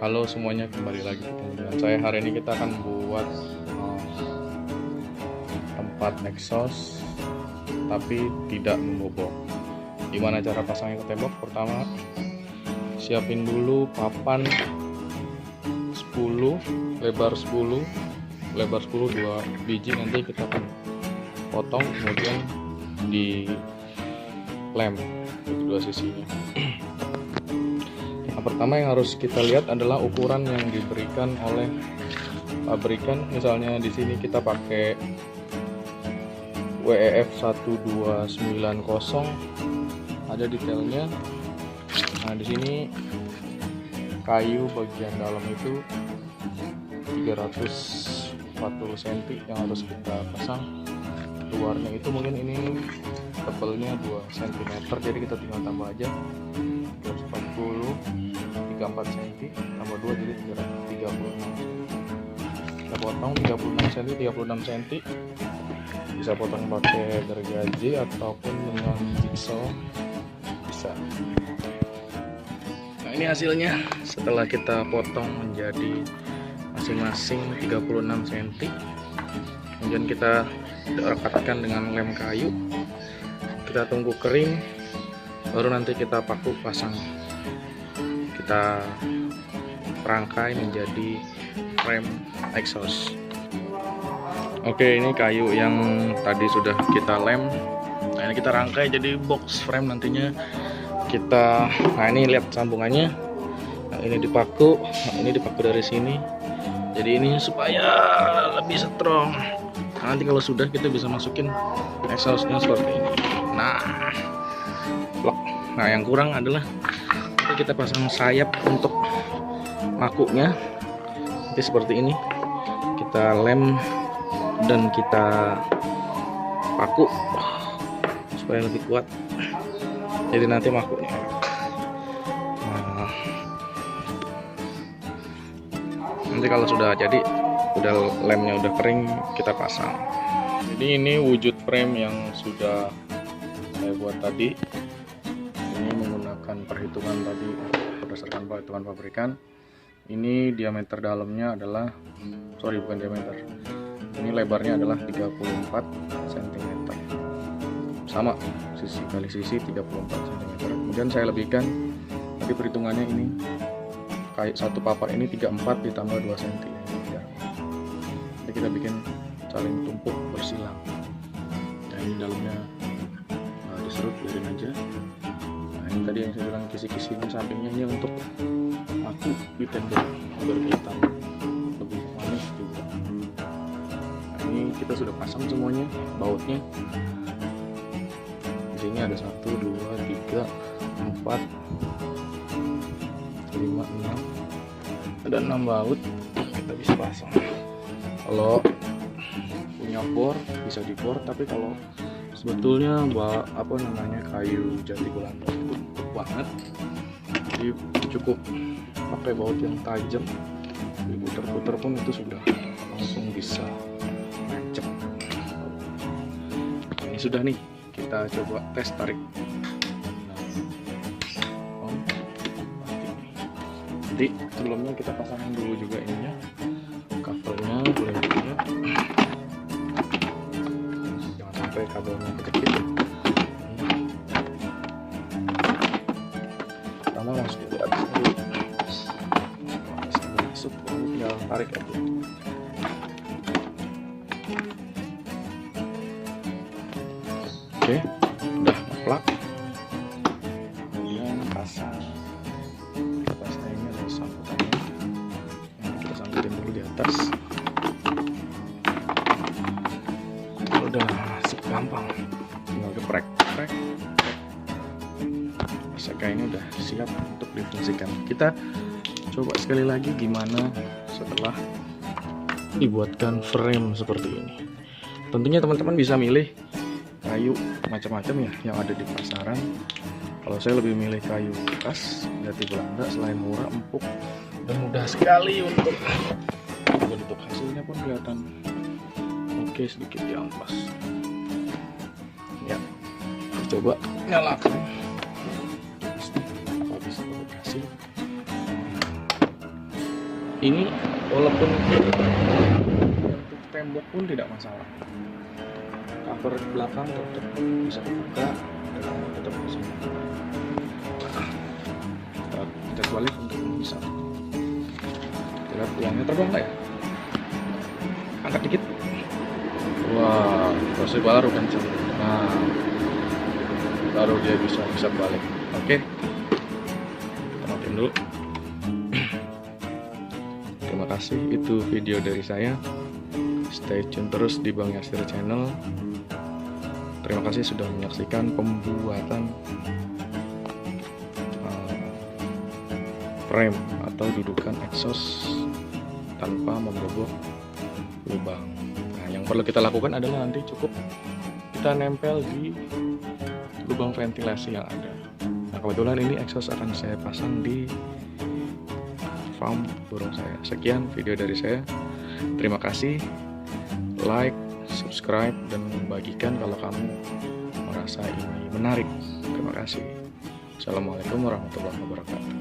Halo semuanya, kembali lagi dengan saya. Hari ini kita akan buat tempat exhaust tapi tidak membobok. Gimana cara pasangnya ke tembok? Pertama, siapin dulu papan 10, lebar 10 2 biji. Nanti kita akan potong, kemudian di lem kedua sisinya. Yang pertama yang harus kita lihat adalah ukuran yang diberikan oleh pabrikan. Misalnya di sini kita pakai WEF 1290, ada detailnya. Nah, di sini kayu bagian dalam itu 340 cm yang harus kita pasang. Luarnya itu mungkin ini tebelnya 2 cm, jadi kita tinggal tambah aja 340, 34 cm tambah 2 jadi 336 cm. Kita potong 36 cm, 36 cm. Bisa potong pakai gergaji ataupun dengan jigsaw bisa. Nah, ini hasilnya setelah kita potong menjadi masing-masing 36 cm. Kemudian kita rekatkan dengan lem kayu. Kita tunggu kering, baru nanti kita paku pasang. Kita rangkai menjadi frame exhaust. Oke, ini kayu yang tadi sudah kita lem. Nah, ini kita rangkai jadi box frame nantinya. Nah ini lihat sambungannya. Nah, ini dipaku. Nah, ini dipaku dari sini. Jadi ini supaya lebih strong. Nah, nanti kalau sudah kita bisa masukin exhaustnya seperti ini. Nah, yang kurang adalah kita pasang sayap untuk makuknya. Nanti seperti ini kita lem dan kita paku supaya lebih kuat. Jadi nanti makuknya. Nah, nanti kalau sudah jadi, udah lemnya udah kering, kita pasang. Jadi ini wujud frame yang sudah saya buat tadi. Ini menggunakan perhitungan tadi berdasarkan perhitungan pabrikan. Ini diameter dalamnya adalah, bukan diameter. Ini lebarnya adalah 34 cm. Sama, sisi kali sisi 34 cm. Kemudian saya lebihkan tadi perhitungannya, ini kayak satu papan ini 34 ditambah 2 cm. Jadi kita bikin saling tumpuk bersilang. Nah, ini dalamnya diserut, biarin aja. Nah, ini tadi yang saya bilang kisi-kisi ini sampingnya ini untuk aku ditendang agar kelihatan lebih manis juga. Nah, ini kita sudah pasang semuanya bautnya. Di sini ada 1, 2, 3, 4, 5, 6. Ada 6 baut kita bisa pasang. Kalau punya bor bisa dibor, tapi kalau sebetulnya kayu jati Belanda itu empuk banget, jadi cukup pakai baut yang tajam. Diputer-puter pun itu sudah langsung bisa nancep. Ini sudah nih, kita coba tes tarik. Jadi sebelumnya kita pasangin dulu juga ininya, kabelnya boleh juga, jangan sampai kabelnya kejepit. Pertama masuk ke atas dulu, masuk tinggal tarik aja. Oke, udah ngeplak. Kemudian pasang. Ini ada sangkutannya. Kita sangkutin dulu di atas. Udah masuk, gampang, tinggal geprek. Seka ini udah siap untuk difungsikan. Kita coba sekali lagi gimana setelah dibuatkan frame seperti ini. Tentunya teman-teman bisa milih kayu macam-macam ya yang ada di pasaran. Kalau saya lebih milih kayu bekas jati Belanda, selain murah, empuk, dan mudah sekali untuk bentuk. Hasilnya pun kelihatan oke, sedikit diampas. Ya, coba nyalakan. Habis fabrikasi. Ini walaupun untuk tembok pun tidak masalah, cover belakang tetap bisa dibuka dan tetap bisa kita balik untuk bisa lihat uangnya terbang nggak ya, angkat dikit. Wah, proses baru kenceng. Nah, baru dia bisa balik. Oke, kita matiin dulu. Terima kasih, itu video dari saya. Stay tune terus di Bang Yasir Channel. Terima kasih sudah menyaksikan pembuatan frame atau dudukan exhaust tanpa membobol lubang. Nah, yang perlu kita lakukan adalah nanti cukup kita nempel di lubang ventilasi yang ada. Nah, kebetulan ini exhaust akan saya pasang di farm burung saya. Sekian video dari saya. Terima kasih. Like, subscribe, dan bagikan kalau kamu merasa ini menarik. Terima kasih. Assalamualaikum warahmatullahi wabarakatuh.